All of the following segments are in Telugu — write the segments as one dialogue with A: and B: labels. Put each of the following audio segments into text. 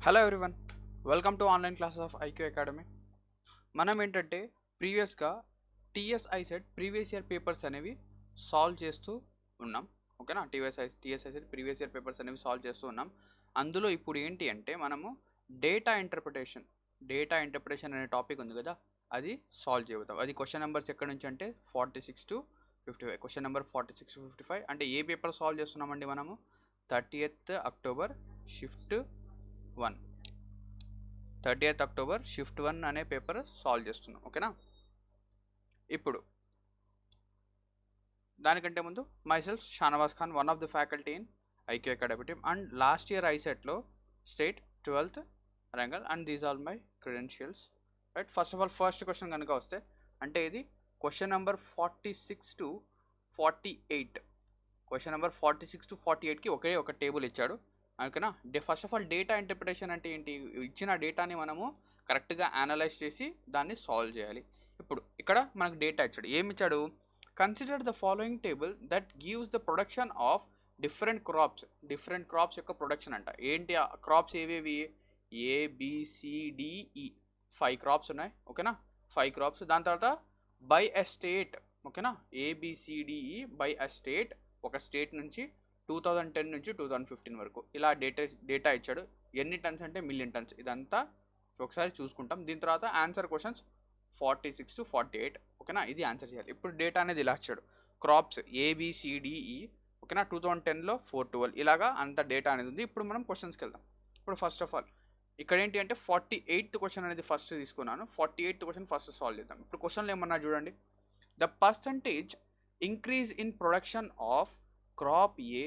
A: Hello everyone, welcome to online classes of IQ academy. మనం ఏంటంటే ప్రీవియస్గా TS ICET previous year papers అనేవి సాల్వ్ చేస్తూ ఉన్నాం. ఓకేనా, TS ICET previous year papers అనేవి సాల్వ్ చేస్తూ ఉన్నాం. అందులో ఇప్పుడు ఏంటి అంటే మనము డేటా ఇంటర్ప్రిటేషన్ అనే టాపిక్ ఉంది కదా, అది సాల్వ్ చేయబోతాం. అది క్వశ్చన్ నెంబర్స్ ఎక్కడి నుంచి అంటే 46 to 55. క్వశ్చన్ నెంబర్ 46 to 55 అంటే ఏ పేపర్ సాల్వ్ చేస్తున్నామండి మనము? 30th October shift 1 30th October shift 1 అనే పేపర్ సాల్వ్ చేస్తున్నాం. ఓకేనా, ఇప్పుడు దానికంటే ముందు myself Shanawaz Khan, one of the faculty in IQ academy team, and last year ఐసెట్లో state 12th rank, and these are my credentials. Right, first of all first question కనుక వస్తే అంటే ఇది question number 46 to 48. Question number 46 to 48కి ఒకే ఒక టేబుల్ ఇచ్చాడు. ఓకేనా, first of all data interpretation అంటే ఏంటి? ఇచ్చిన డేటాని మనము కరెక్ట్గా అనలైజ్ చేసి దాన్ని సాల్వ్ చేయాలి. ఇప్పుడు ఇక్కడ మనకు డేటా ఇచ్చాడు. ఏమి ఇచ్చాడు? Consider the following table that gives the production of different crops యొక్క ప్రొడక్షన్ అంట. ఏంటి ఆ క్రాప్స్ ఏవేవి? ABCDE 5 క్రాప్స్ ఉన్నాయి. ఓకేనా, 5 క్రాప్స్. దాని తర్వాత బై ఎ స్టేట్. ఓకేనా, ABCDE బై ఎ స్టేట్, ఒక స్టేట్ నుంచి 2010 నుంచి 2015 వరకు ఇలా డేటా ఇచ్చాడు. ఎన్ని టన్స్ అంటే మిలియన్ టన్స్. ఇదంతా ఒకసారి చూసుకుంటాం. దీని తర్వాత ఆన్సర్ క్వశ్చన్స్ 46 to 48. ఓకేనా, ఇది ఆన్సర్ చేయాలి. ఇప్పుడు డేటా అనేది ఇలా ఇచ్చాడు. Crops ABCDE. ఓకేనా, 2010లో 412 ఇలాగా అంత డేటా అనేది ఉంది. ఇప్పుడు మనం క్వశ్చన్స్కి వెళ్దాం. ఇప్పుడు ఫస్ట్ ఆఫ్ ఆల్ ఇక్కడ ఏంటి అంటే 48th క్వశ్చన్ అనేది ఫస్ట్ తీసుకున్నాను. 48th క్వశ్చన్ ఫస్ట్ సాల్వ్ చేద్దాం. ఇప్పుడు క్వశ్చన్లు ఏమన్నా చూడండి. The percentage increase in production of crop A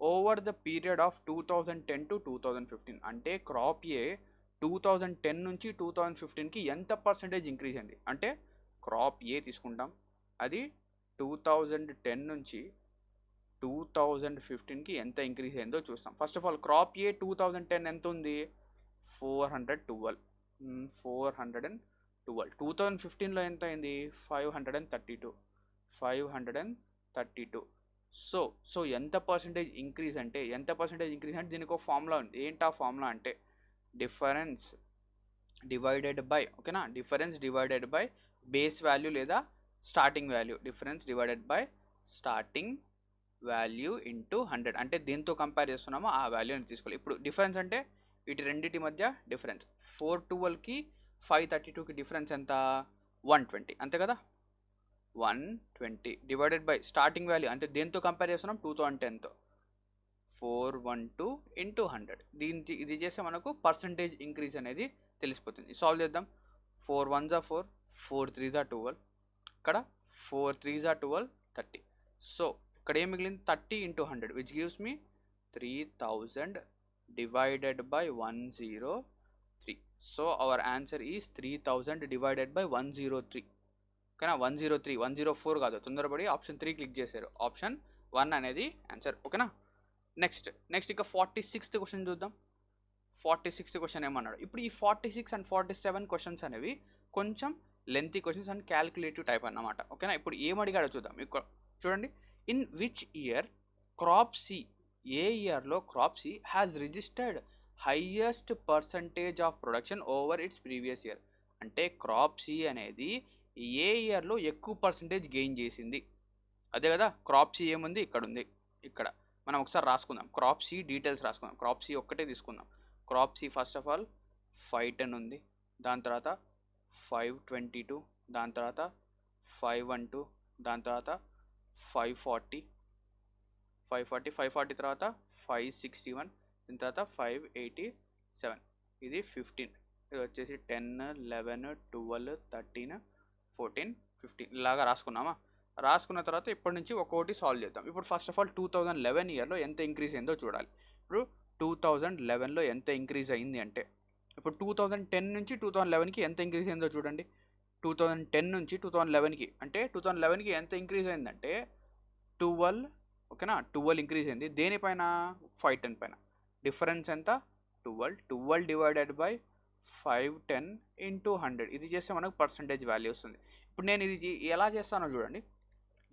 A: over the period of 2010 to 2015. అంటే క్రాప్ ఏ 2010 నుంచి 2015కి ఎంత పర్సంటేజ్ ఇంక్రీజ్ అయింది అంటే క్రాప్ ఏ తీసుకుంటాం. అది 2010 నుంచి 2015కి ఎంత ఇంక్రీజ్ అయిందో చూస్తాం. ఫస్ట్ ఆఫ్ ఆల్ క్రాప్ ఏ 2010 ఎంత ఉంది? 412. 2015లో ఎంత అయింది? 532. సో ఎంత పర్సంటేజ్ ఇంక్రీజ్ అంటే దీనికి ఒక ఫార్ములా ఉంది. ఏంటి ఆ ఫార్ములా అంటే డిఫరెన్స్ డివైడెడ్ బై, ఓకేనా, difference divided by base value లేదా starting value. Difference divided by starting value into 100. అంటే దేంతో కంపేర్ చేస్తున్నామో ఆ వాల్యూని తీసుకోవాలి. ఇప్పుడు డిఫరెన్స్ అంటే వీటి రెండింటి మధ్య డిఫరెన్స్. 412కి 532కి డిఫరెన్స్ ఎంత? 120, అంతే కదా. 120 డివైడెడ్ బై స్టార్టింగ్ వాల్యూ అంటే దేంతో కంపేర్ చేస్తున్నాం? 2010తో. 412 ఇంటూ 100. ఇది చేస్తే మనకు పర్సంటేజ్ ఇంక్రీజ్ అనేది తెలిసిపోతుంది. సాల్వ్ చేద్దాం. 4 1s are 4, 4 3s are 12. ఇక్కడ 4 3s are 12, 30. సో ఇక్కడ ఏం మిగిలింది? 30 into 100 which gives me 3000 divided by 103. So our answer is 3000 divided by 103. ఓకేనా, 103, 104 కాదు. తొందరపడి ఆప్షన్ 3 క్లిక్ చేశారు. ఆప్షన్ 1 అనేది ఆన్సర్. ఓకేనా, నెక్స్ట్ ఇక 46th క్వశ్చన్ చూద్దాం. 46th క్వశ్చన్ ఏమన్నాడు? ఇప్పుడు ఈ 46 and 47 క్వశ్చన్స్ అనేవి కొంచెం lengthy questions and calculative type అన్నమాట. ఓకేనా, ఇప్పుడు ఏం అడిగాడో చూద్దాం. ఇక్కడ చూడండి. In which year crop C, ఏ ఇయర్లో crop C has registered highest percentage of production over its previous year. అంటే క్రాప్ సి అనేది ఏ ఇయర్లో ఎక్కువ పర్సంటేజ్ గెయిన్ చేసింది. అదే కదా, క్రాప్ సి ఏముంది? ఇక్కడ ఉంది. ఇక్కడ మనం ఒకసారి రాసుకుందాం. క్రాప్ సి డీటెయిల్స్ రాసుకుందాం. క్రాప్ సి ఒక్కటే తీసుకుందాం. Crop C first of all 510 ఉంది. దాని తర్వాత 522, దాని తర్వాత 512, దాని తర్వాత 540 తర్వాత 561, దీని తర్వాత 587. ఇది 15. ఇది వచ్చేసి 10 11 12 13 14 15 ఇలాగా రాసుకున్నామా? రాసుకున్న తర్వాత ఇప్పటి నుంచి ఒక్కొక్కటి సాల్వ్ చేద్దాం. ఇప్పుడు ఫస్ట్ ఆఫ్ ఆల్ 2011 ఇయర్లో ఎంత ఇంక్రీజ్ అయిందో చూడాలి. ఇప్పుడు 2011లో ఎంత ఇంక్రీజ్ అయింది అంటే ఇప్పుడు 2010 నుంచి 2011కి ఎంత ఇంక్రీజ్ అయిందో చూడండి. 2010 నుంచి 2011కి అంటే 2011కి ఎంత ఇంక్రీజ్ అయిందంటే 12. ఓకేనా, 12 ఇంక్రీజ్ అయింది. దేనిపైన? 510 పైన. డిఫరెన్స్ ఎంత? 12 డివైడెడ్ బై 510 ఇంటూ 100. ఇది చేస్తే మనకు పర్సంటేజ్ వాల్యూ వస్తుంది. ఇప్పుడు నేను ఇది ఎలా చేస్తానో చూడండి.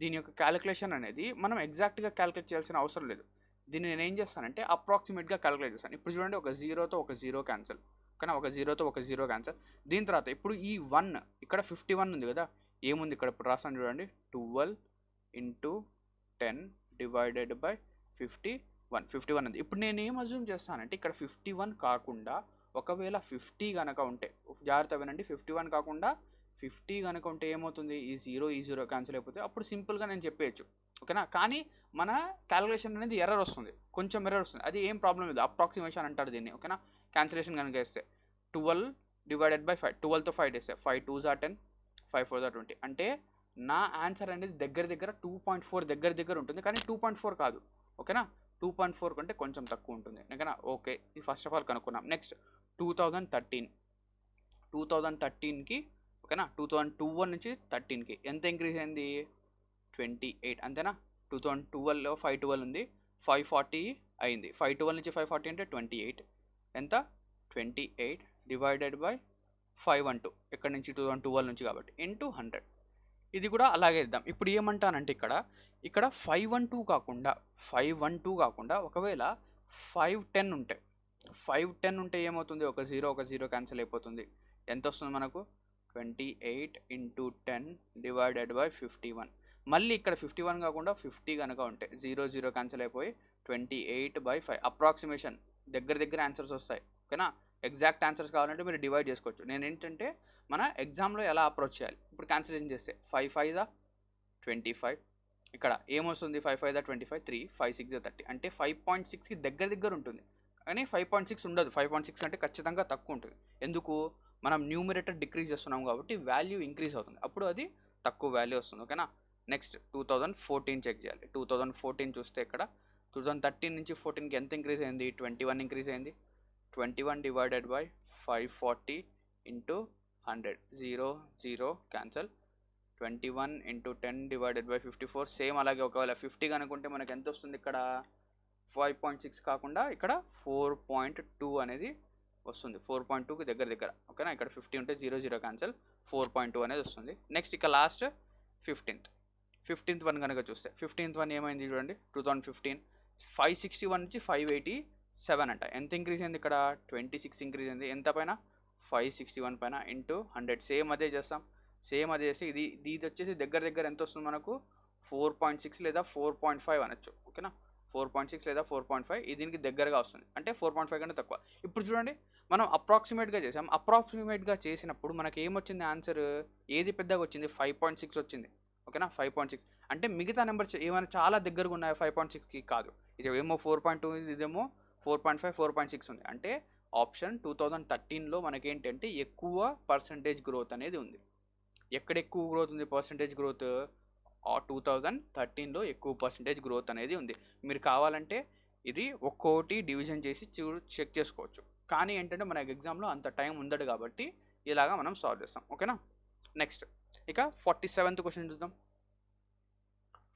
A: దీని యొక్క క్యాలిక్యులేషన్ అనేది మనం ఎగ్జాక్ట్గా క్యాలిక్యులేట్ చేయాల్సిన అవసరం లేదు. దీన్ని నేను ఏం చేస్తానంటే అప్రాక్సిమేట్గా క్యాలిక్యులేట్ చేస్తాను. ఇప్పుడు చూడండి, ఒక జీరోతో ఒక జీరో క్యాన్సిల్, ఓకేనా, ఒక జీరోతో ఒక జీరో క్యాన్సిల్. దీని తర్వాత ఇప్పుడు ఈ 1 ఇక్కడ 51 ఉంది కదా, ఏముంది ఇక్కడ ఇప్పుడు రాస్తాను చూడండి, 12 ఇంటూ 10 డివైడెడ్ బై 51 ఉంది. ఇప్పుడు నేను ఏం అజ్యూమ్ చేస్తానంటే ఇక్కడ 51 కాకుండా ఒకవేళ 50 కనుక ఉంటే, జాగ్రత్త వినండి, 51 కాకుండా 50 కనుక ఉంటే ఏమవుతుంది, ఈ జీరో క్యాన్సిల్ అయిపోతే అప్పుడు సింపుల్గా నేను చెప్పేయచ్చు, ఓకేనా. కానీ మన క్యాలిక్యులేషన్ అనేది ఎర్రర్ వస్తుంది, కొంచెం ఎర్రర్ వస్తుంది, అది ఏం ప్రాబ్లం లేదు, అప్రాక్సిమేషన్ అంటారు దీన్ని, ఓకేనా. క్యాన్సిలేషన్ కనుక వేస్తే 12 డివైడెడ్ బై 5, 12తో 5 వేస్తే 5 2s are 10, 5 4s are 20, అంటే నా ఆన్సర్ అనేది దగ్గర 2.4 దగ్గర ఉంటుంది, కానీ 2.4 కాదు, ఓకేనా. 2.4 కంటే కొంచెం తక్కువ ఉంటుంది, ఓకేనా. ఓకే, ఇది ఫస్ట్ ఆఫ్ ఆల్ కనుక్కున్నాం. నెక్స్ట్ 2013కి, ఓకేనా, 2012 నుంచి 13కి ఎంత ఇంక్రీజ్ అయింది, 28, అంతేనా. 2012లో 512 ఉంది, 540 అయింది, 512 నుంచి 540 అంటే 28, ఎంత 28 డివైడెడ్ బై 512, ఎక్కడి నుంచి 2012 నుంచి కాబట్టి ఇంటూ 100. ఇది కూడా అలాగే ఇద్దాం. ఇప్పుడు ఏమంటానంటే ఇక్కడ 512 కాకుండా ఒకవేళ 510 ఉంటే ఏమవుతుంది, ఒక జీరో క్యాన్సిల్ అయిపోతుంది, ఎంత వస్తుంది మనకు, 28 ఇంటూ 10 డివైడెడ్ బై 51. మళ్ళీ ఇక్కడ 51 కాకుండా 50 కనుక ఉంటే జీరో క్యాన్సిల్ అయిపోయి 28/5. అప్రాక్సిమేషన్ దగ్గర ఆన్సర్స్ వస్తాయి, ఓకేనా. ఎగ్జాక్ట్ ఆన్సర్స్ కావాలంటే మీరు డివైడ్ చేసుకోవచ్చు. నేను ఏంటంటే మన ఎగ్జామ్లో ఎలా అప్రోచ్ చేయాలి, ఇప్పుడు క్యాన్సిలేషన్ చేస్తే 5 5 25, ఇక్కడ ఏమొస్తుంది 5 5 25, 3 5 6 30, అంటే 5.6కి దగ్గర ఉంటుంది, కానీ 5.6 ఉండదు, 5.6 అంటే ఖచ్చితంగా తక్కువ ఉంటుంది. ఎందుకు, మనం న్యూమరేటర్ డిక్రీజ్ చేస్తున్నాం కాబట్టి వాల్యూ ఇంక్రీజ్ అవుతుంది, అప్పుడు అది తక్కువ వాల్యూ వస్తుంది, ఓకేనా. నెక్స్ట్ 2014 చెక్ చేయాలి. 2014 చూస్తే ఇక్కడ 2013 నుంచి 14కి ఎంత ఇంక్రీజ్ అయింది, 21 ఇంక్రీజ్ అయింది. 21 divided by 540 into 100, 0 cancel. 21 into 10 divided by 54, same అలాగే. ఒకవేళ 50 కనుకుంటే మనకు ఎంత వస్తుంది, ఇక్కడ 5.6 కాకుండా ఇక్కడ 4.2 అనేది వస్తుంది, 4.2కి దగ్గర, ఓకేనా. ఇక్కడ 50 ఉంటే 0 క్యాన్సల్, 4.2 అనేది వస్తుంది. నెక్స్ట్ ఇక లాస్ట్ 15th వన్ కనుక చూస్తే 15th వన్ ఏమైంది చూడండి, 2015 561 నుంచి 587 అంట, ఎంత ఇంక్రీజ్ అయింది ఇక్కడ, 26 ఇంక్రీజ్ అయింది, ఎంత పైన 561 పైన ఇంటూ 100, సేమ్ అదే చేస్తాం. సేమ్ అదే చేసి ఇది వచ్చేసి దగ్గర ఎంత వస్తుంది మనకు, 4.6 లేదా 4.5 అనొచ్చు, ఓకేనా. 4.6 లేదా 4.5 ఇది దీనికి దగ్గరగా వస్తుంది, అంటే 4.5 కంటే తక్కువ. ఇప్పుడు చూడండి, మనం అప్రాక్సిమేట్గా చేసాం. అప్రాక్సిమేట్గా చేసినప్పుడు మనకి ఏమొచ్చింది ఆన్సర్, ఏది పెద్దగా వచ్చింది, 5.6 వచ్చింది, ఓకేనా. 5.6 అంటే మిగతా నెంబర్స్ ఏమైనా చాలా దగ్గరగా ఉన్నాయో 5.6కి కాదు, ఇది ఏమో 4.2, ఇదేమో 4.5 4.6 ఉంది, అంటే ఆప్షన్ 2013లో మనకేంటంటే ఎక్కువ పర్సంటేజ్ గ్రోత్ అనేది ఉంది. ఎక్కడ ఎక్కువ గ్రోత్ ఉంది, పర్సంటేజ్ గ్రోత్ 2013లో ఎక్కువ పర్సంటేజ్ గ్రోత్ అనేది ఉంది. మీరు కావాలంటే ఇది ఒక్కోటి డివిజన్ చేసి చెక్ చేసుకోవచ్చు, కానీ ఏంటంటే మనకి ఎగ్జామ్లో అంత టైం ఉండదు కాబట్టి ఇలాగా మనం సాల్వ్ చేస్తాం, ఓకేనా. నెక్స్ట్ ఇక 47th క్వశ్చన్ చూద్దాం.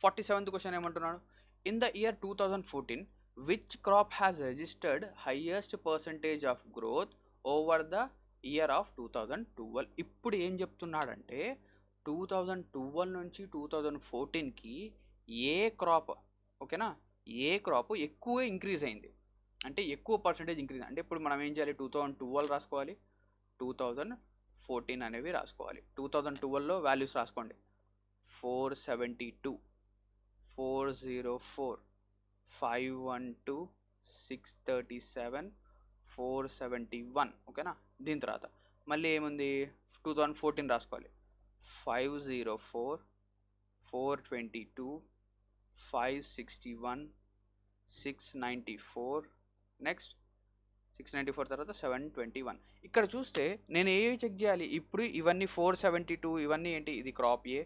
A: 47th క్వశ్చన్ ఏమంటున్నాడు, in the year 2014 which crop has registered highest percentage of growth over the year of 2012. ఇప్పుడు ఏం చెప్తున్నాడంటే 2012 నుంచి 2014కి ఏ క్రాప్, ఓకేనా, ఏ క్రాప్ ఎక్కువ ఇంక్రీజ్ అయింది, అంటే ఎక్కువ పర్సంటేజ్ ఇంక్రీజ్. అంటే ఇప్పుడు మనం ఏం చేయాలి, 2012 రాసుకోవాలి, 2014 అనేవి రాసుకోవాలి. 2012లో వాల్యూస్ రాసుకోండి, 472, 404, 512, 637, 471, ఓకేనా. దీని తర్వాత మళ్ళీ ఏముంది, 2014 రాసుకోవాలి, 504, 422, 561, 694, నెక్స్ట్ 694 తర్వాత 721. ఇక్కడ చూస్తే నేను ఏవి చెక్ చేయాలి, ఇప్పుడు ఇవన్నీ 472 ఇవన్నీ ఏంటి, ఇది క్రాప్ ఏ,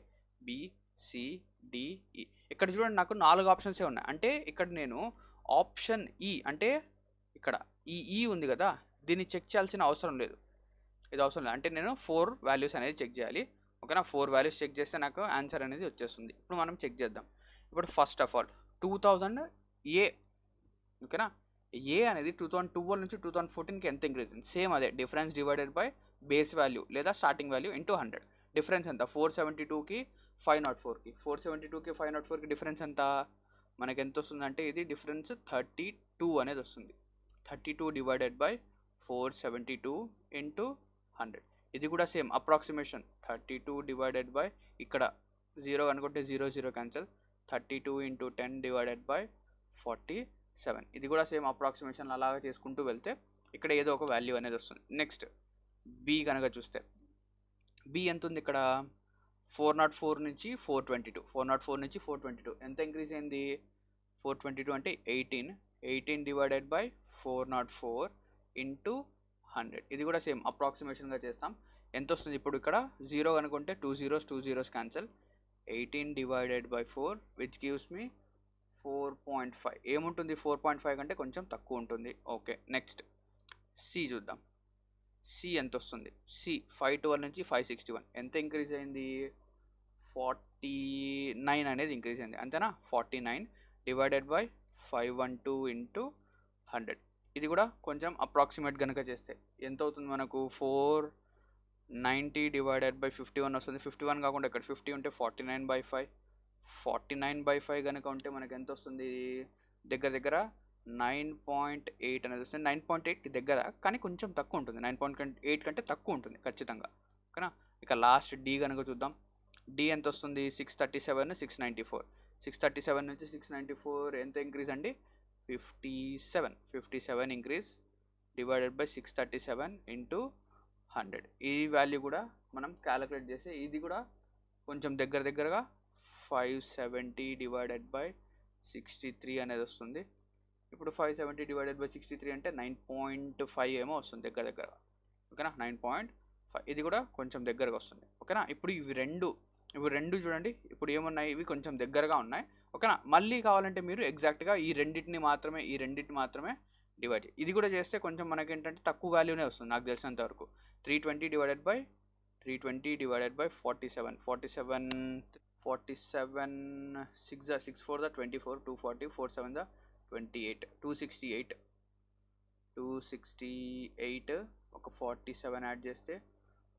A: బి, సి, డి, ఈ. ఇక్కడ చూడండి నాకు 4 ఆప్షన్సే ఉన్నాయి, అంటే ఇక్కడ నేను ఆప్షన్ ఈ, అంటే ఇక్కడ ఈ ఉంది కదా, దీన్ని చెక్ చేయాల్సిన అవసరం లేదు, ఇది అవసరం లేదు, అంటే నేను 4 వాల్యూస్ అనేది చెక్ చేయాలి, ఓకేనా. 4 వాల్యూస్ చెక్ చేస్తే నాకు ఆన్సర్ అనేది వచ్చేస్తుంది. ఇప్పుడు మనం చెక్ చేద్దాం. ఇప్పుడు ఫస్ట్ ఆఫ్ ఆల్ 2000 ఏ, ఓకేనా. ఏ అనేది 2012 నుంచి 2014కి ఎంత ఇంక్రీజ్ అయింది, సేమ్ అదే difference divided by base value లేదా స్టార్టింగ్ వాల్యూ ఇంటూ 100. డిఫరెన్స్ ఎంత, 472కి 504కి 504కి డిఫరెన్స్ ఎంత, మనకి ఎంత వస్తుందంటే ఇది డిఫరెన్స్ 32 అనేది వస్తుంది. 32 డివైడెడ్ బై 472 ఇంటూ 100. ఇది కూడా సేమ్ అప్రాక్సిమేషన్. 32 డివైడెడ్ బై ఇక్కడ 0 అనుకుంటే 0 0 క్యాన్సల్. 32 into 10 divided by 47. ఇది కూడా సేమ్ అప్రాక్సిమేషన్ అలాగా చేసుకుంటూ వెళ్తే ఇక్కడ ఏదో ఒక వాల్యూ అనేది వస్తుంది. నెక్స్ట్ బి కనుక చూస్తే బి ఎంత ఉంది ఇక్కడ 404 నుంచి 422. 404 నుంచి 422 ఎంత ఇంక్రీజ్ అయింది? 422 అంటే 18 డివైడెడ్ బై 404 ఇంటూ 100. ఇది కూడా సేమ్ అప్రాక్సిమేషన్గా చేస్తాం. ఎంత వస్తుంది ఇప్పుడు ఇక్కడ 0 అనుకుంటే 2 zeros cancel. 18 divided by 4 which gives మీ 4.5. ఏముంటుంది 4.5 కంటే కొంచెం తక్కువ ఉంటుంది. ఓకే, నెక్స్ట్ సి చూద్దాం. సి ఎంత వస్తుంది? సి 512 నుంచి 561 ఎంత ఇంక్రీజ్ అయింది? 49 అనేది ఇంక్రీజ్ అయింది, అంతేనా? 49 డివైడెడ్ బై 512 ఇంటూ 100. ఇది కూడా కొంచెం అప్రాక్సిమేట్ కనుక చేస్తే ఎంత అవుతుంది మనకు? 490 డివైడెడ్ బై 51 వస్తుంది. 51 కాకుండా ఇక్కడ 50 ఉంటే 49/5. 49/5 కనుక ఉంటే మనకు ఎంత వస్తుంది? దగ్గర దగ్గర 9.8 అనేది వస్తుంది. 9.8కి దగ్గర కానీ కొంచెం తక్కువ ఉంటుంది. 9.8 కంటే తక్కువ ఉంటుంది ఖచ్చితంగా, ఓకేనా? ఇక లాస్ట్ డి కనుక చూద్దాం. డి ఎంత వస్తుంది? 637 694. 637 నుంచి 694 ఎంత ఇంక్రీజ్ అండి? 57 ఇంక్రీజ్ డివైడెడ్ బై 637 ఇంటూ 100. ఈ వాల్యూ కూడా మనం క్యాలిక్యులేట్ చేస్తే ఇది కూడా కొంచెం దగ్గరగా 570 డివైడెడ్ బై 63 అనేది వస్తుంది. ఇప్పుడు 570 డివైడెడ్ బై 63 అంటే 9.5 ఏమో వస్తుంది దగ్గర, ఓకేనా? 9.5. ఇది కూడా కొంచెం దగ్గరగా వస్తుంది, ఓకేనా? ఇప్పుడు ఇవి రెండు చూడండి, ఇప్పుడు ఏమున్నాయి? ఇవి కొంచెం దగ్గరగా ఉన్నాయి, ఓకేనా? మళ్ళీ కావాలంటే మీరు ఎగ్జాక్ట్గా ఈ రెండింటిని మాత్రమే డివైడ్ చేయాలి. ఇది కూడా చేస్తే కొంచెం మనకి ఏంటంటే తక్కువ వాల్యూనే వస్తుంది నాకు తెలిసినంత వరకు. 320 డివైడెడ్ బై 47. 6 4 24, 240, 4 7 28, 268 ఒక 47 యాడ్ చేస్తే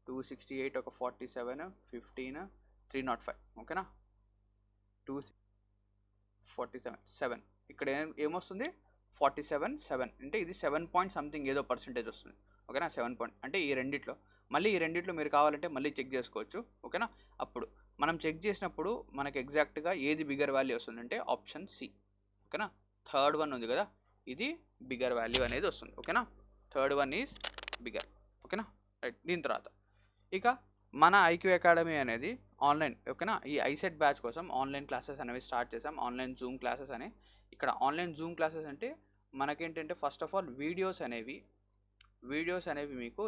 A: 268 ఒక 47 15 305, ఓకేనా? 247 ఇక్కడ ఏమొస్తుంది? 47 అంటే ఇది 7 పాయింట్ సంథింగ్ ఏదో పర్సెంటేజ్ వస్తుంది, ఓకేనా? 7 పాయింట్ అంటే ఈ రెండిట్లో మీరు కావాలంటే మళ్ళీ చెక్ చేసుకోవచ్చు, ఓకేనా? అప్పుడు మనం చెక్ చేసినప్పుడు మనకి ఎగ్జాక్ట్గా ఏది బిగ్గర్ వాల్యూ వస్తుందంటే ఆప్షన్ సి, ఓకేనా? థర్డ్ వన్ ఉంది కదా, ఇది బిగ్గర్ వాల్యూ అనేది వస్తుంది, ఓకేనా? థర్డ్ వన్ ఈజ్ బిగ్గర్, ఓకేనా? రైట్. దీని తర్వాత ఇక మన ఐక్యూ అకాడమీ అనేది ఆన్లైన్, ఓకేనా? ఈ ఐసెట్ బ్యాచ్ కోసం ఆన్లైన్ క్లాసెస్ అనేవి స్టార్ట్ చేసాం. ఆన్లైన్ జూమ్ క్లాసెస్ అని. ఇక్కడ ఆన్లైన్ జూమ్ క్లాసెస్ అంటే మనకేంటంటే ఫస్ట్ ఆఫ్ ఆల్ వీడియోస్ అనేవి మీకు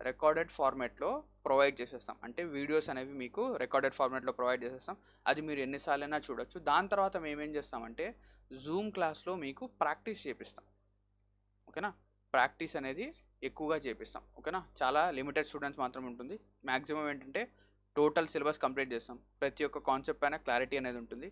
A: రికార్డెడ్ ఫార్మాట్లో ప్రొవైడ్ చేసేస్తాం. అంటే వీడియోస్ అనేవి మీకు రికార్డెడ్ ఫార్మాట్లో ప్రొవైడ్ చేసేస్తాం. అది మీరు ఎన్నిసార్లైనా చూడొచ్చు. దాని తర్వాత మేమేం చేస్తామంటే జూమ్ క్లాస్లో మీకు ప్రాక్టీస్ చేపిస్తాం, ఓకేనా? ప్రాక్టీస్ అనేది ఎక్కువగా చేపిస్తాం, ఓకేనా? చాలా లిమిటెడ్ స్టూడెంట్స్ మాత్రం ఉంటుంది. మ్యాక్సిమం ఏంటంటే టోటల్ సిలబస్ కంప్లీట్ చేస్తాం. ప్రతి ఒక్క కాన్సెప్ట్ పైన క్లారిటీ అనేది ఉంటుంది.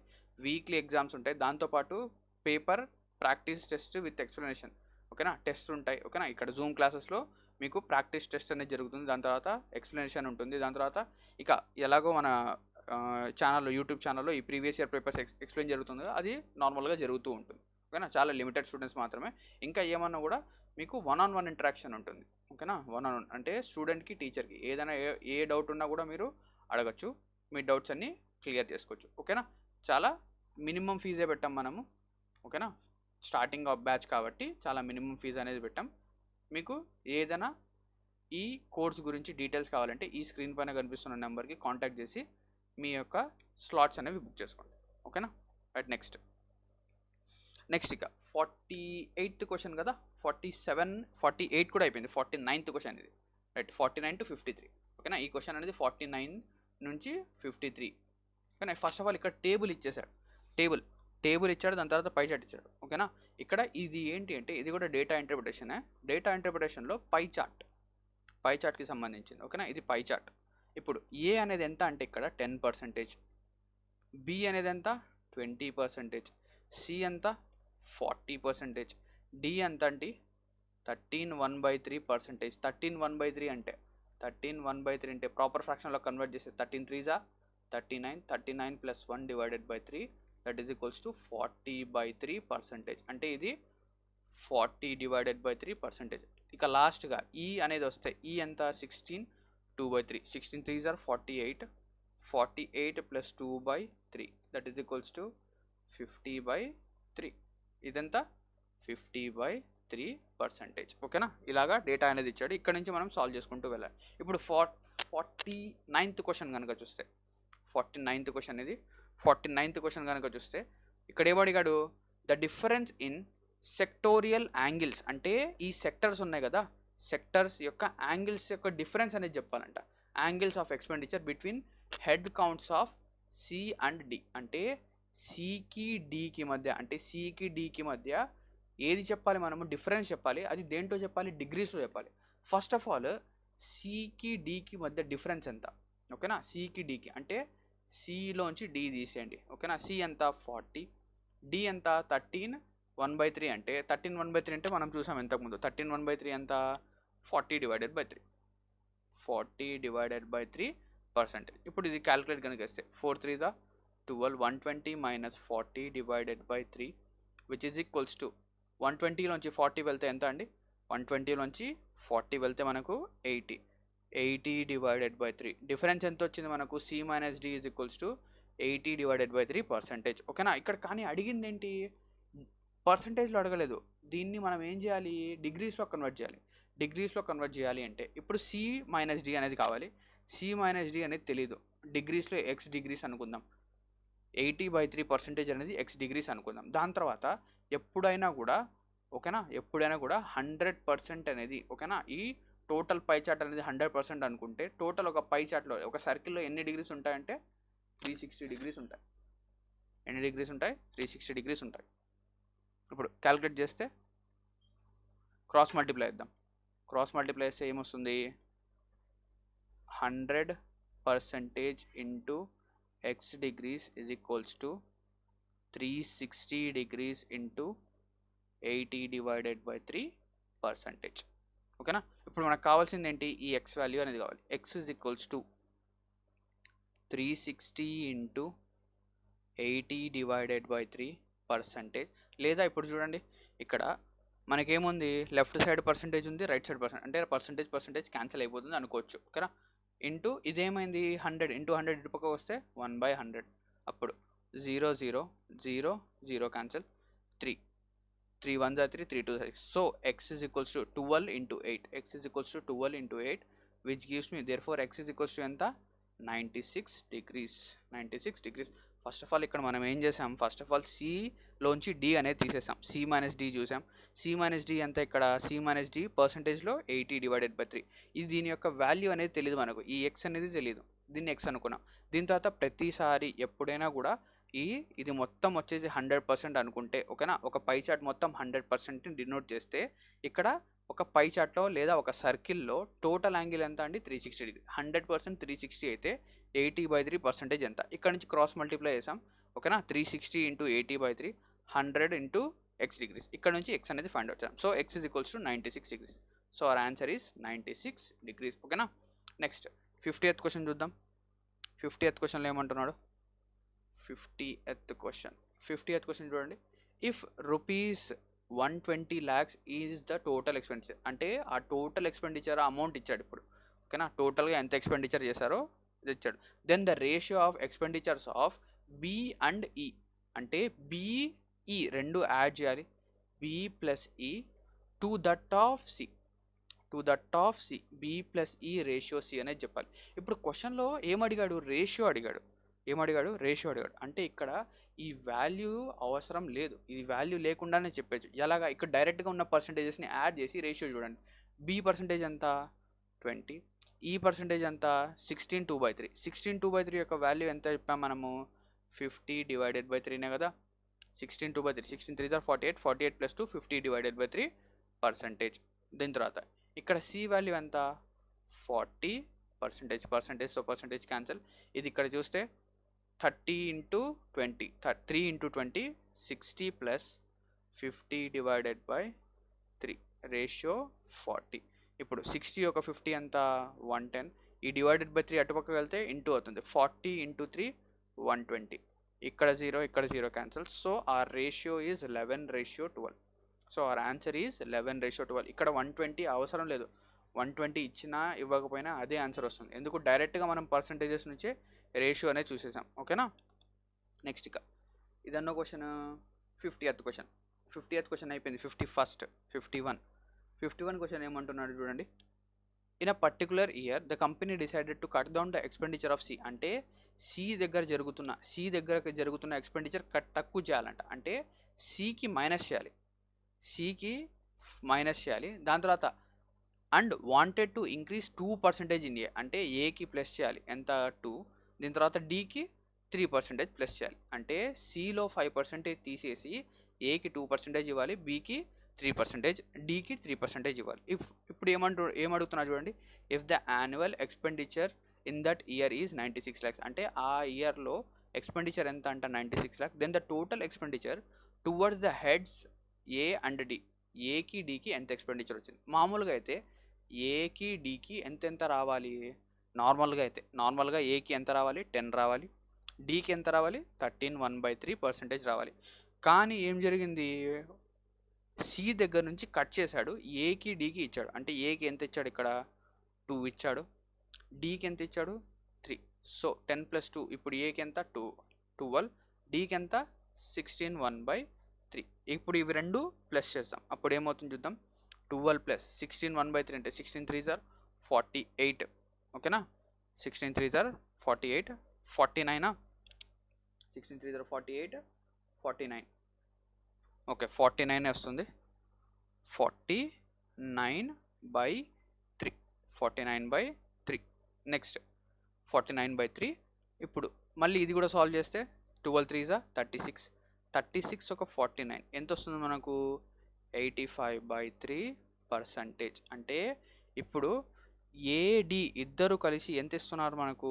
A: వీక్లీ ఎగ్జామ్స్ ఉంటాయి. దాంతోపాటు paper practice test with explanation, ఓకేనా? టెస్ట్ ఉంటాయి, ఓకేనా? ఇక్కడ జూమ్ క్లాసెస్లో మీకు ప్రాక్టీస్ టెస్ట్ అనేది జరుగుతుంది. దాని తర్వాత ఎక్స్ప్లెనేషన్ ఉంటుంది. దాని తర్వాత ఇక ఎలాగో మన ఛానల్లో, యూట్యూబ్ ఛానల్లో ఈ ప్రీవియస్ ఇయర్ పేపర్స్ ఎక్స్ప్లెయిన్ జరుగుతుంది, అది నార్మల్గా జరుగుతూ ఉంటుంది, ఓకేనా? చాలా లిమిటెడ్ స్టూడెంట్స్ మాత్రమే. ఇంకా ఏమన్నా కూడా మీకు 1-on-1 ఇంటరాక్షన్ ఉంటుంది, ఓకేనా? 1-on-1 అంటే స్టూడెంట్కి టీచర్కి ఏదైనా ఏ డౌట్ ఉన్నా కూడా మీరు అడగచ్చు. మీ డౌట్స్ అన్నీ క్లియర్ చేసుకోవచ్చు, ఓకేనా? చాలా మినిమం ఫీజే పెట్టాం మనము, ఓకేనా? స్టార్టింగ్ ఆఫ్ బ్యాచ్ కాబట్టి చాలా మినిమం ఫీజు అనేది పెట్టాం. మీకు ఏదైనా ఈ కోర్స్ గురించి డీటెయిల్స్ కావాలంటే ఈ స్క్రీన్ పైన కనిపిస్తున్న నెంబర్కి కాంటాక్ట్ చేసి మీ యొక్క స్లాట్స్ అనేవి బుక్ చేసుకోండి, ఓకేనా? రైట్. నెక్స్ట్ ఇక 48th క్వశ్చన్ కదా, 48 కూడా అయిపోయింది. 49th క్వశ్చన్ ఇది, రైట్? 49 to 53, ఓకేనా? ఈ క్వశ్చన్ అనేది 49 నుంచి 53, ఓకేనా? ఫస్ట్ ఆఫ్ ఆల్ ఇక్కడ టేబుల్ ఇచ్చేసాడు. టేబుల్ ఇచ్చాడు, దాని తర్వాత పై చార్ట్ ఇచ్చాడు, ఓకేనా? ఇక్కడ ఇది ఏంటి అంటే ఇది కూడా డేటా ఇంటర్ప్రిటేషనే. డేటా ఇంటర్ప్రిటేషన్లో పై చార్ట్కి సంబంధించింది, ఓకేనా? ఇది పై చార్ట్. ఇప్పుడు ఏ అనేది ఎంత అంటే ఇక్కడ 10%, బి అనేది ఎంత 20%, సి ఎంత 40%, డి ఎంత అంటే 13/1/3%. 13/1/3 అంటే 13/1/3 అంటే ప్రాపర్ ఫ్రాక్షన్లో కన్వర్ట్ చేస్తే 13 3 39, 39 + 1 / 3 దట్ ఈస్ ఈక్వల్స్ టు 40/3%. అంటే ఇది 40/3%. ఇక లాస్ట్గా ఈ అనేది వస్తే ఈ ఎంత 16 2/3, 16 3s are 48, 48 plus 2/3 that is equals to 50/3. ఇదంతా 50/3%. ఓకేనా, ఇలాగా డేటా అనేది ఇచ్చాడు. ఇక్కడ నుంచి మనం సాల్వ్ చేసుకుంటూ వెళ్ళాలి. ఇప్పుడు 49th క్వశ్చన్ కనుక చూస్తే 49th క్వశ్చన్ ఇది 49th క్వశ్చన్ కనుక చూస్తే ఇక్కడ ఏమడిగాడు, the difference in sectorial angles. అంటే ఈ సెక్టర్స్ ఉన్నాయి కదా, సెక్టర్స్ యొక్క యాంగిల్స్ యొక్క డిఫరెన్స్ అనేది చెప్పాలంట. Angles of expenditure between head counts of C and D. అంటే సికి డికి మధ్య, అంటే సికి డికి మధ్య ఏది చెప్పాలి మనము, డిఫరెన్స్ చెప్పాలి. అది దేంట్లో చెప్పాలి, డిగ్రీస్లో చెప్పాలి. ఫస్ట్ ఆఫ్ ఆల్ సికి డికి మధ్య డిఫరెన్స్ ఎంత, ఓకేనా. సికి డికి అంటే సిలోంచి డి తీసేయండి, ఓకేనా. సి ఎంత 40, డి ఎంత 13 1/3. అంటే 13 1/3 అంటే మనం చూసాం ఇంతకుముందు. 13 1/3 ఎంత 40/3, 40/3%. ఇప్పుడు ఇది క్యాలిక్యులేట్ కనుక వేస్తే 4 3 12, 120 minus 40/3 which is equals to 120లోంచి 40 వెళ్తే ఎంత అండి, 120లోంచి 40 వెళ్తే మనకు 80, 80/3. డిఫరెన్స్ ఎంత వచ్చింది మనకు, C minus D is equals to 80/3%. ఓకేనా. ఇక్కడ కానీ అడిగింది ఏంటి, పర్సంటేజ్లో అడగలేదు. దీన్ని మనం ఏం చేయాలి, డిగ్రీస్లో కన్వర్ట్ చేయాలి. డిగ్రీస్లో కన్వర్ట్ చేయాలి అంటే ఇప్పుడు సి మైనస్ డి అనేది కావాలి. సి మైనస్ డి అనేది తెలీదు. డిగ్రీస్లో ఎక్స్ డిగ్రీస్ అనుకుందాం. 80/3% అనేది ఎక్స్ డిగ్రీస్ అనుకుందాం. దాని తర్వాత ఎప్పుడైనా కూడా, ఓకేనా, ఎప్పుడైనా కూడా 100% అనేది, ఓకేనా, ఈ టోటల్ పై చార్ట్ అనేది 100% అనుకుంటే టోటల్ ఒక పై చార్ట్లో ఒక సర్కిల్లో ఎన్ని డిగ్రీస్ ఉంటాయంటే 360 డిగ్రీస్ ఉంటాయి. ఎన్ని డిగ్రీస్ ఉంటాయి, 360 డిగ్రీస్ ఉంటాయి. ఇప్పుడు క్యాలిక్యులేట్ చేస్తే క్రాస్ మల్టిప్లై చేద్దాం. క్రాస్ మల్టిప్లై చేస్తే ఏమొస్తుంది, 100% into X degrees is equals to 360 degrees into 80/3%. ఓకేనా. ఇప్పుడు మనకు కావాల్సింది ఏంటి, ఈ ఎక్స్ వాల్యూ అనేది కావాలి. X is equals to 360 into 80/3%. లేదా ఇప్పుడు చూడండి, ఇక్కడ మనకేముంది, లెఫ్ట్ సైడ్ పర్సంటేజ్ ఉంది, రైట్ సైడ్ అంటే పర్సంటేజ్ క్యాన్సిల్ అయిపోతుంది అనుకోవచ్చు. ఓకేనా. ఇంటూ ఇదేమైంది 100 ఇంటూ 100 ఇటుపక్క వస్తే 1/100. అప్పుడు 0 0 0 0 cancel, 3 3 1 3 3 2 6. So X is equals to 12 into 8. X is equals to 12 into 8 which gives me therefore X is equals to ఎంత 96 degrees. 96 degrees. First of all ఇక్కడ మనం ఏం చేసాం, ఫస్ట్ ఆఫ్ ఆల్ సిలోంచి డి అనేది తీసేసాం. సి మైనస్ డి చూసాం. సి మైనస్ డి ఎంత, ఇక్కడ సి మైనస్ డి పర్సంటేజ్లో 80/3. ఇది దీని యొక్క వాల్యూ అనేది తెలియదు మనకు, ఈ ఎక్స్ అనేది తెలియదు, దీన్ని ఎక్స్ అనుకున్నాం. దీని తర్వాత ప్రతిసారి ఎప్పుడైనా కూడా ఇది మొత్తం వచ్చేసి 100% అనుకుంటే, ఓకేనా, ఒక పై చార్ట్ మొత్తం 100% డినోట్ చేస్తే ఇక్కడ ఒక పై చార్ట్లో లేదా ఒక సర్కిల్లో టోటల్ యాంగిల్ ఎంత అండి 360 డిగ్రీ. 100% 360 అయితే 80/3% ఎంత. ఇక్కడ నుంచి క్రాస్ మల్టిప్లై చేసాం, ఓకేనా. 360 ఇంటూ 80/3 100 ఇంటూ ఎక్స్ డిగ్రీస్. ఇక్కడ నుంచి ఎక్స్ అనేది ఫైండ్ అవుట్ చేద్దాం. So X is equals to 96 degrees. So our answer is 96 degrees. ఓకేనా. నెక్స్ట్ 50th క్వశ్చన్ చూద్దాం. 50th క్వశ్చన్లో ఏమంటున్నాడు, 50th క్వశ్చన్ చూడండి. If ₹120 lakhs is the total expenditure. అంటే ఆ టోటల్ ఎక్స్పెండిచర్ అమౌంట్ ఇచ్చాడు ఇప్పుడు, ఓకేనా. టోటల్గా ఎంత ఎక్స్పెండిచర్ చేశారో ఇది ఇచ్చాడు. Then the ratio of expenditures of B and E. అంటే బిఈ రెండు యాడ్ చేయాలి, B plus E to that of C, B plus E ratio C అనేది చెప్పాలి. ఇప్పుడు క్వశ్చన్లో ఏమడిగాడు, రేషియో అడిగాడు. రేషియో అడిగాడు. అంటే ఇక్కడ ఈ వాల్యూ అవసరం లేదు, ఈ వాల్యూ లేకుండానే చెప్పచ్చు. ఎలాగా, ఇక్కడ డైరెక్ట్గా ఉన్న పర్సంటేజెస్ని యాడ్ చేసి రేషియో చూడండి. బి పర్సంటేజ్ ఎంత 20, ఈ పర్సంటేజ్ ఎంత 16 2/3. 16 2/3 యొక్క వాల్యూ ఎంత చెప్పాము మనము 50/3నే కదా. 16 2/3, 16 3 48, 48 + 2 50/3%. దీని తర్వాత ఇక్కడ సి వాల్యూ ఎంత 40%. Percentage cancel. ఇది ఇక్కడ చూస్తే 30 ఇంటూ 20, 3 ఇంటూ 20 60 + 50/3 రేషియో 40. ఇప్పుడు 60 ఒక 50 ఎంత 110. ఈ /3 అటుపక్క వెళ్తే ఇంటూ అవుతుంది. 40 ఇంటూ 3 120. ఇక్కడ 0 ఇక్కడ 0 cancel. So our ratio is 11:12. So our answer is 11:12. ఇక్కడ 120 అవసరం లేదు, 120 ఇచ్చినా ఇవ్వకపోయినా అదే ఆన్సర్ వస్తుంది. ఎందుకు డైరెక్ట్గా మనం పర్సంటేజెస్ నుంచే రేషియో అనేది చూసేసాం. ఓకేనా. నెక్స్ట్ ఇక ఇదన్నో question 50th question. 50th question అయిపోయింది. 51st 51 క్వశ్చన్ ఏమంటున్నాడు చూడండి. In a particular year the company decided to cut down the expenditure of C. అంటే సి దగ్గర జరుగుతున్న ఎక్స్పెండిచర్ తక్కువ చేయాలంట. అంటే సికి మైనస్ చేయాలి. దాని తర్వాత and wanted to increase 2% in a. అంటే ఏకి ప్లస్ చేయాలి ఎంత 2. దీని తర్వాత డికి 3% ప్లస్ చేయాలి. అంటే సిలో 5% తీసేసి ఏకి 2% ఇవ్వాలి, బికి 3%, డికి 3% ఇవ్వాలి. ఇప్పుడు ఏమడుగుతున్నా చూడండి. If the annual expenditure in that year is 96 lakhs. అంటే ఆ ఇయర్లో ఎక్స్పెండిచర్ ఎంత అంట 96 lakhs. Then the total expenditure towards the heads A and D. ఏకి డికి ఎంత ఎక్స్పెండిచర్ వచ్చింది. మామూలుగా అయితే ఏకి డికి ఎంత రావాలి. నార్మల్గా ఏకి ఎంత రావాలి 10 రావాలి, డికి ఎంత రావాలి 13 1/3% రావాలి. కానీ ఏం జరిగింది, సి దగ్గర నుంచి కట్ చేశాడు, ఏకి డికి ఇచ్చాడు. అంటే ఏకి ఎంత ఇచ్చాడు, ఇక్కడ 2 ఇచ్చాడు, డికి ఎంత ఇచ్చాడు 3. సో 10 + 2 ఇప్పుడు ఏకి ఎంత 12, డికి ఎంత 16 1/3. ఇప్పుడు ఇవి రెండు ప్లస్ చేద్దాం. అప్పుడు ఏమవుతుంది చూద్దాం. 12 + 16 1/3 అంటే 16 3s are 48. ఓకేనా. 16 3s are 48, 49. 16 3s are 48, 49. Okay 49 వస్తుంది. 49/3. 49/3. నెక్స్ట్ 49/3. ఇప్పుడు మళ్ళీ ఇది కూడా సాల్వ్ చేస్తే 12 3s are 36. 36 ఒక 49 ఎంత వస్తుంది మనకు 85/3%. అంటే ఇప్పుడు ఏడి ఇద్దరు కలిసి ఎంత ఇస్తున్నారు మనకు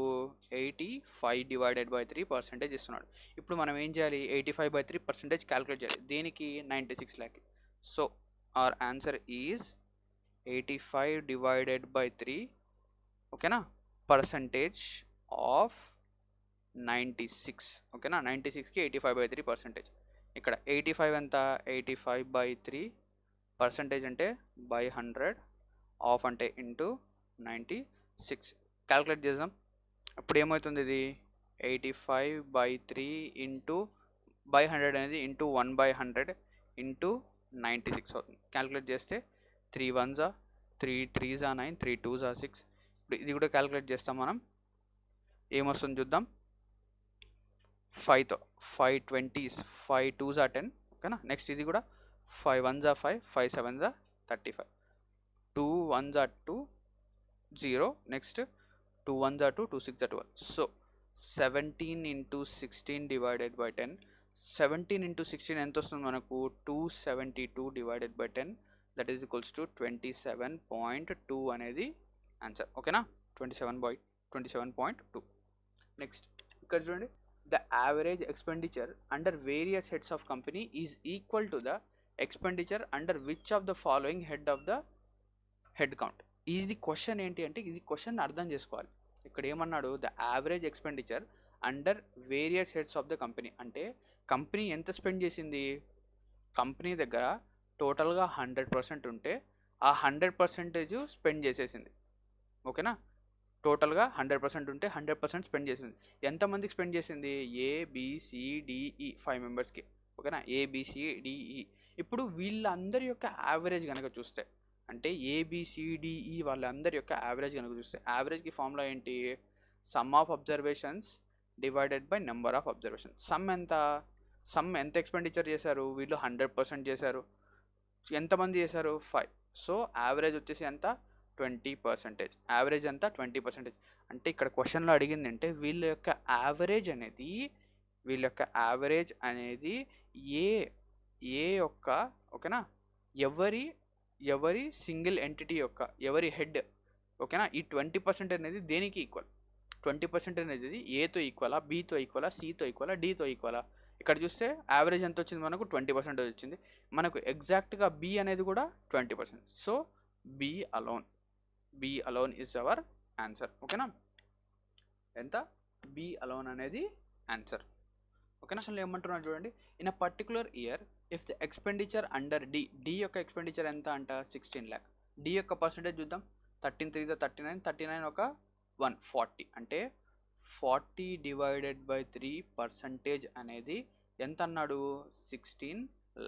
A: 85/3% ఇస్తున్నాడు. ఇప్పుడు మనం ఏం చేయాలి, 85/3% క్యాలిక్యులేట్ చేయాలి. దేనికి 96 lakh. So our answer is 85/3. ఓకేనా, పర్సంటేజ్ ఆఫ్ 96. ఓకేనా, 96కి 85/3%. ఇక్కడ 85 ఎంత 85/3% అంటే by 100, ఆఫ్ అంటే ఇంటూ 96 క్యాలిక్యులేట్ చేద్దాం. అప్పుడు ఏమవుతుంది, ఇది 85/3 ఇంటూ by 100 అనేది ఇంటూ 1/100 ఇంటూ 96 అవుతుంది. క్యాలిక్యులేట్ చేస్తే 3 1s are 3 3s are 9, 3 2s are 6. ఇప్పుడు ఇది కూడా క్యాలిక్యులేట్ చేస్తాం మనం. ఏమొస్తుంది చూద్దాం. 5తో 5 20s, 5 2s are 10. ఓకేనా. నెక్స్ట్ ఇది కూడా 5 1s are 5, 5 7s are 35, 2 1s are 2 0. Next 2 1s are 2, 2 6s are 12. So 17 × 16 divided by 10. 17 × 16 ఎంత వస్తుంది మనకు 272/10. దట్ ఈస్ ఈక్వల్స్ టు 27.2 అనేది ఆన్సర్. ఓకేనా, 27.2. నెక్స్ట్ ఇక్కడ చూడండి. The average expenditure under various heads of company is equal to the expenditure under which of the following head of the head count. ఇది క్వశ్చన్ ఏంటి అంటే, ఇది క్వశ్చన్ అర్థం చేసుకోవాలి. ఇక్కడ ఏమన్నాడు, the average expenditure under various heads of the company. అంటే కంపెనీ ఎంత స్పెండ్ చేసింది, కంపెనీ దగ్గర టోటల్గా 100% ఉంటే ఆ 100% స్పెండ్ చేసేసింది. ఓకేనా, టోటల్గా 100% ఉంటే 100% స్పెండ్ చేసింది. ఎంతమందికి స్పెండ్ చేసింది, ABCDE 5 మెంబర్స్కి. ఓకేనా, ABCDE. ఇప్పుడు వీళ్ళందరి యొక్క యావరేజ్ కనుక చూస్తే, అంటే ABCDE వాళ్ళందరి యొక్క యావరేజ్ కనుక చూస్తే, యావరేజ్కి ఫార్ములా ఏంటి, some of observations divided by number of observation. Some ఎంత ఎక్స్పెండిచర్ చేశారు, వీళ్ళు 100% చేశారు. ఎంతమంది చేశారు 5. సో యావరేజ్ వచ్చేసి ఎంత 20%. యావరేజ్ ఎంత 20%. అంటే ఇక్కడ క్వశ్చన్లో అడిగింది అంటే వీళ్ళ యొక్క యావరేజ్ అనేది ఏ యొక్క ఓకేనా ఎవరి సింగిల్ ఎంటిటీ యొక్క ఎవరి హెడ్. ఓకేనా, ఈ 20% అనేది దేనికి ఈక్వల్, 20% అనేది ఏతో ఈక్వలా, బితో ఈక్వలా, సితో ఈక్వలా, డితో ఈక్వలా. ఇక్కడ చూస్తే యావరేజ్ ఎంత వచ్చింది మనకు 20% వచ్చింది. మనకు ఎగ్జాక్ట్గా బి అనేది కూడా 20%. So B alone is our answer. ఓకేనా, ఎంత బి అలోన్ అనేది ఆన్సర్. ఓకేనా. అసలు ఏమంటున్నారు చూడండి, in a particular year if the expenditure under D యొక్క ఎక్స్పెండిచర్ ఎంత అంట 16 lakh. డి యొక్క పర్సంటేజ్ చూద్దాం, 13 3 39, 39 ఒక 1 40, అంటే 40 డివైడెడ్ బై 3% అనేది ఎంత అన్నాడు 16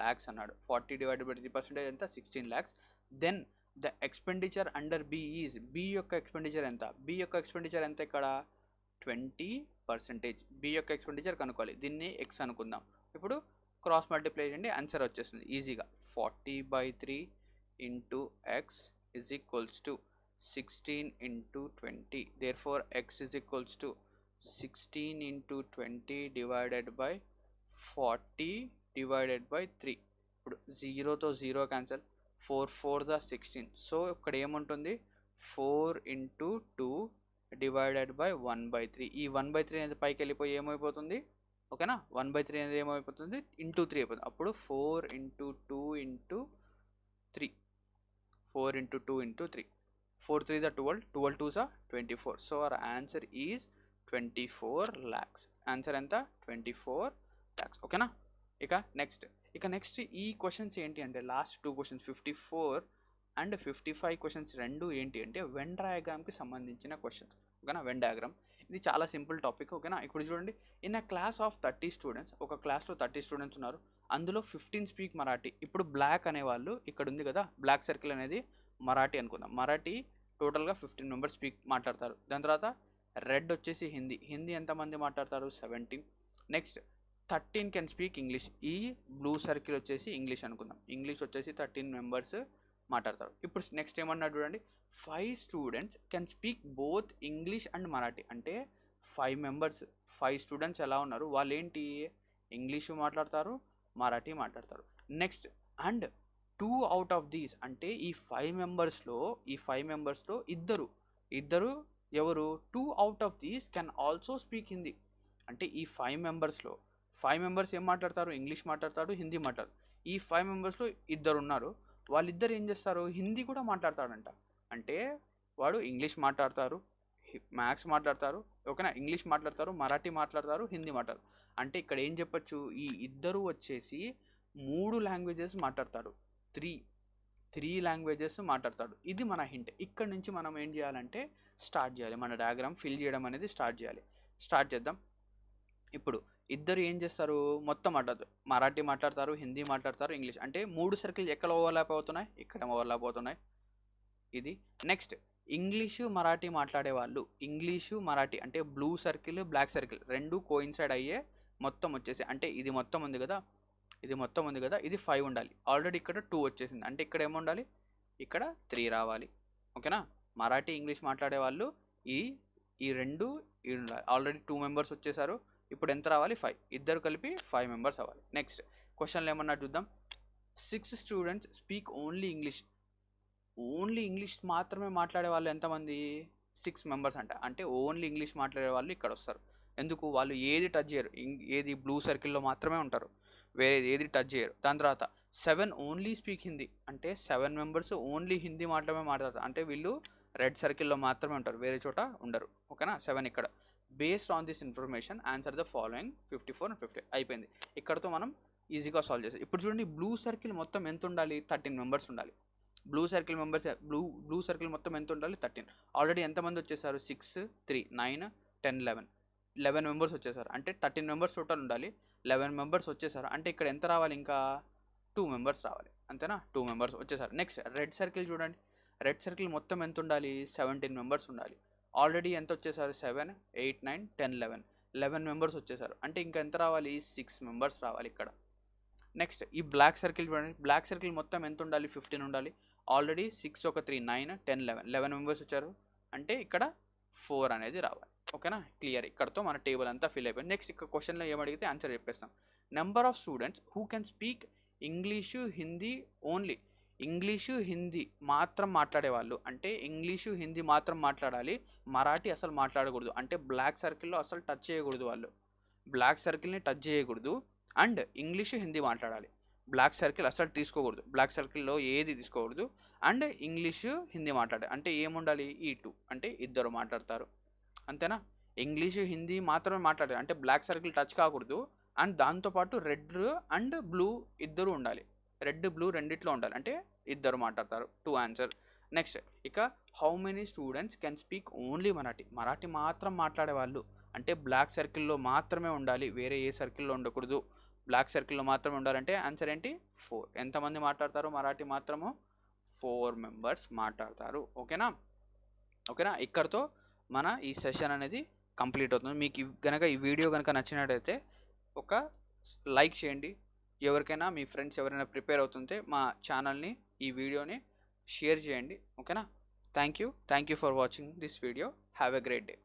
A: lakhs అన్నాడు. 40 డివైడెడ్ బై 3% ఎంత 16 lakhs. Then the expenditure under B is, B యొక్క ఎక్స్పెండిచర్ ఎంత, బి యొక్క ఎక్స్పెండిచర్ ఎంత ఇక్కడ 20%. బి యొక్క ఎక్స్పెండిచర్ కనుక్కోవాలి, దీన్ని ఎక్స్ అనుకుందాం. ఇప్పుడు క్రాస్ మల్టిప్లై చేయండి, ఆన్సర్ వచ్చేస్తుంది ఈజీగా. 40/3 into X is equals to 16 into 20. Therefore X is equals to 16 into 20 divided by 40 divided by 3. ఇప్పుడు 0తో 0 క్యాన్సల్, 4 4 ద 16. సో ఇక్కడ ఏముంటుంది 4 ఇంటూ 2 డివైడెడ్ బై 1/3. ఈ 1/3 అనేది పైకి వెళ్ళిపోయి ఏమైపోతుంది, ఓకేనా, 1/3 అనేది ఏమైపోతుంది ఇంటూ 3 అయిపోతుంది. అప్పుడు 4 into 2 into 3, 4 into 2 into 3, 4 3 the 12, 12 2 the 24. So our answer is 24 lakhs. Answer ఎంత 24 lakhs. ఓకేనా. ఇక నెక్స్ట్ ఈ క్వశ్చన్స్ ఏంటి అంటే లాస్ట్ 2 క్వశ్చన్స్ 54 అండ్ 55 క్వశ్చన్స్ రెండు ఏంటి అంటే వెన్ డయాగ్రామ్కి సంబంధించిన క్వశ్చన్స్. ఓకేనా, వెన్ డయాగ్రామ్ ఇది చాలా సింపుల్ టాపిక్. ఓకేనా. ఇప్పుడు చూడండి, in a class of 30 students, ఒక క్లాస్లో 30 స్టూడెంట్స్ ఉన్నారు, అందులో 15 స్పీక్ మరాఠీ. ఇప్పుడు బ్లాక్ అనేవాళ్ళు ఇక్కడ ఉంది కదా, బ్లాక్ సర్కిల్ అనేది మరాఠీ అనుకుందాం. మరాఠీ టోటల్గా 15 మెంబర్స్ స్పీక్ మాట్లాడతారు. దాని తర్వాత రెడ్ వచ్చేసి హిందీ ఎంతమంది మాట్లాడతారు 17. Next 13 can speak English. ఈ బ్లూ సర్కిల్ వచ్చేసి ఇంగ్లీష్ అనుకుందాం, ఇంగ్లీష్ వచ్చేసి 13 మెంబర్స్ మాట్లాడతారు. ఇప్పుడు నెక్స్ట్ ఏమన్నా చూడండి, 5 students can speak both English and Marathi. అంటే 5 స్టూడెంట్స్ ఎలా ఉన్నారు, వాళ్ళు ఏంటి ఇంగ్లీషు మాట్లాడతారు, మరాఠీ మాట్లాడతారు. Next and 2 out of these, అంటే ఈ 5 మెంబర్స్లో ఇద్దరు ఎవరు 2 out of these can also speak Hindi. అంటే ఈ 5 మెంబర్స్ ఏం మాట్లాడతారు, ఇంగ్లీష్ మాట్లాడతారు, హిందీ మాట్లాడతారు. ఈ 5 మెంబర్స్లో ఇద్దరు ఉన్నారు, వాళ్ళిద్దరు ఏం చేస్తారు హిందీ కూడా మాట్లాడతాడంట. అంటే వాడు ఇంగ్లీష్ మాట్లాడతారు, మ్యాథ్స్ మాట్లాడతారు, ఓకేనా, ఇంగ్లీష్ మాట్లాడతారు, మరాఠీ మాట్లాడతారు, హిందీ మాట్లాడతారు. అంటే ఇక్కడ ఏం చెప్పచ్చు, ఈ ఇద్దరు వచ్చేసి 3 లాంగ్వేజెస్ మాట్లాడతారు, 3 లాంగ్వేజెస్ మాట్లాడతాడు. ఇది మన హింట్. ఇక్కడ నుంచి మనం ఏం చేయాలంటే స్టార్ట్ చేయాలి, మన డయాగ్రామ్ ఫిల్ చేయడం అనేది స్టార్ట్ చేద్దాం. ఇప్పుడు ఇద్దరు ఏం చేస్తారు, మొత్తం మాట్లాడతారు, మరాఠీ మాట్లాడతారు, హిందీ మాట్లాడతారు, ఇంగ్లీష్. అంటే 3 సర్కిల్స్ ఎక్కడ ఓవర్లాప్ అవుతున్నాయి, ఇక్కడ ఓవర్లాప్ అవుతున్నాయి. ఇది నెక్స్ట్ ఇంగ్లీషు మరాఠీ మాట్లాడే వాళ్ళు, ఇంగ్లీషు మరాఠీ అంటే బ్లూ సర్కిల్ బ్లాక్ సర్కిల్ రెండు కోయిన్సైడ్ అయ్యే మొత్తం వచ్చేసి, అంటే ఇది మొత్తం ఉంది కదా, ఇది 5 ఉండాలి. ఆల్రెడీ ఇక్కడ 2 వచ్చేసింది, అంటే ఇక్కడ ఏముండాలి, ఇక్కడ 3 రావాలి. ఓకేనా. మరాఠీ ఇంగ్లీష్ మాట్లాడే వాళ్ళు ఈ రెండు ఉండాలి. ఆల్రెడీ 2 మెంబర్స్ వచ్చేసారు, ఇప్పుడు ఎంత రావాలి 5, ఇద్దరు కలిపి 5 మెంబర్స్ అవ్వాలి. నెక్స్ట్ క్వశ్చన్లో ఏమన్నా చూద్దాం. 6 స్టూడెంట్స్ స్పీక్ ఓన్లీ ఇంగ్లీష్ మాత్రమే మాట్లాడే వాళ్ళు ఎంతమంది 6 మెంబర్స్ అంట. అంటే ఓన్లీ ఇంగ్లీష్ మాట్లాడే వాళ్ళు ఇక్కడ వస్తారు. ఎందుకు, వాళ్ళు ఏది టచ్ చేయరు, ఏది బ్లూ సర్కిల్లో మాత్రమే ఉంటారు, వేరేది ఏది టచ్ చేయరు. దాని తర్వాత 7 ఓన్లీ స్పీక్ హిందీ, అంటే 7 మెంబర్స్ ఓన్లీ హిందీ మాత్రమే మాట్లాడతారు. అంటే వీళ్ళు రెడ్ సర్కిల్లో మాత్రమే ఉంటారు, వేరే చోట ఉండరు. ఓకేనా. 7 ఇక్కడ. Based on this information answer the following 54 and 50. అయిపోయింది. ఇక్కడతో మనం ఈజీగా సాల్వ్ చేస్తాం. ఇప్పుడు చూడండి, బ్లూ సర్కిల్ మొత్తం ఎంత ఉండాలి, 13 మెంబర్స్ ఉండాలి. బ్లూ సర్కిల్ మొత్తం ఎంత ఉండాలి 13. ఆల్రెడీ ఎంతమంది వచ్చేసారు 6 3 9 10 11 మెంబర్స్ వచ్చేసారు. అంటే 13 మెంబర్స్ టోటల్ ఉండాలి, 11 మెంబర్స్ వచ్చేసారు. అంటే ఇక్కడ ఎంత రావాలి, ఇంకా 2 మెంబర్స్ రావాలి, అంతేనా. 2 మెంబర్స్ వచ్చేసారు. నెక్స్ట్ రెడ్ సర్కిల్ చూడండి, రెడ్ సర్కిల్ మొత్తం ఎంత ఉండాలి 17 మెంబర్స్ ఉండాలి. ఆల్రెడీ ఎంత వచ్చేసారు 7 8 9 10 11 మెంబర్స్ వచ్చేసారు. అంటే ఇంకా ఎంత రావాలి 6 మెంబర్స్ రావాలి ఇక్కడ. నెక్స్ట్ ఈ బ్లాక్ సర్కిల్ చూడండి, బ్లాక్ సర్కిల్ మొత్తం ఎంత ఉండాలి 15 ఉండాలి. ఆల్రెడీ 6 ఒక 3 9 10 11 మెంబర్స్ వచ్చారు. అంటే ఇక్కడ 4 అనేది రావాలి. ఓకేనా. క్లియర్. ఇక్కడతో మన టేబుల్ అంతా ఫిల్ అయిపోయింది. నెక్స్ట్ ఇక్కడ క్వశ్చన్లో ఏమడిగితే ఆన్సర్ చెప్పేస్తాం. Number of students who can speak English Hindi only. English Hindi మాత్రం మాట్లాడేవాళ్ళు, అంటే ఇంగ్లీషు హిందీ మాత్రం మాట్లాడాలి, మరాఠీ అసలు మాట్లాడకూడదు. అంటే బ్లాక్ సర్కిల్లో అసలు టచ్ చేయకూడదు, వాళ్ళు బ్లాక్ సర్కిల్ని టచ్ చేయకూడదు. అండ్ ఇంగ్లీషు హిందీ మాట్లాడాలి, బ్లాక్ సర్కిల్ అసలు తీసుకోకూడదు, బ్లాక్ సర్కిల్లో ఏది తీసుకోకూడదు. అండ్ ఇంగ్లీషు హిందీ మాట్లాడాలి. అంటే ఏముండాలి ఈ 2, అంటే ఇద్దరు మాట్లాడతారు, అంతేనా. ఇంగ్లీషు హిందీ మాత్రమే మాట్లాడాలి, అంటే బ్లాక్ సర్కిల్ టచ్ కాకూడదు. అండ్ దాంతోపాటు రెడ్ అండ్ బ్లూ ఇద్దరు ఉండాలి, రెడ్ బ్లూ రెండిట్లో ఉండాలి, అంటే ఇద్దరు మాట్లాడతారు, 2 ఆన్సర్. నెక్స్ట్ ఇక how many students can speak only Marathi, Marathi మాత్రం మాట్లాడే వాళ్ళు అంటే బ్లాక్ సర్కిల్లో మాత్రమే ఉండాలి, వేరే ఏ సర్కిల్లో ఉండకూడదు, బ్లాక్ సర్కిల్లో మాత్రమే ఉండాలంటే ఆన్సర్ ఏంటి 4. ఎంతమంది మాట్లాడతారు మరాఠీ మాత్రము? 4 మెంబర్స్ మాట్లాడతారు. ఓకేనా? ఓకేనా, ఇక్కడతో మన ఈ సెషన్ అనేది కంప్లీట్ అవుతుంది. మీకు కనుక ఈ వీడియో కనుక నచ్చినట్టయితే ఒక లైక్ చేయండి, ఎవరికైనా మీ ఫ్రెండ్స్ ఎవరైనా ప్రిపేర్ అవుతుంటే మా ఛానల్ని ఈ వీడియోని షేర్ చేయండి. ఓకేనా? Thank you for watching this video. Have a great day.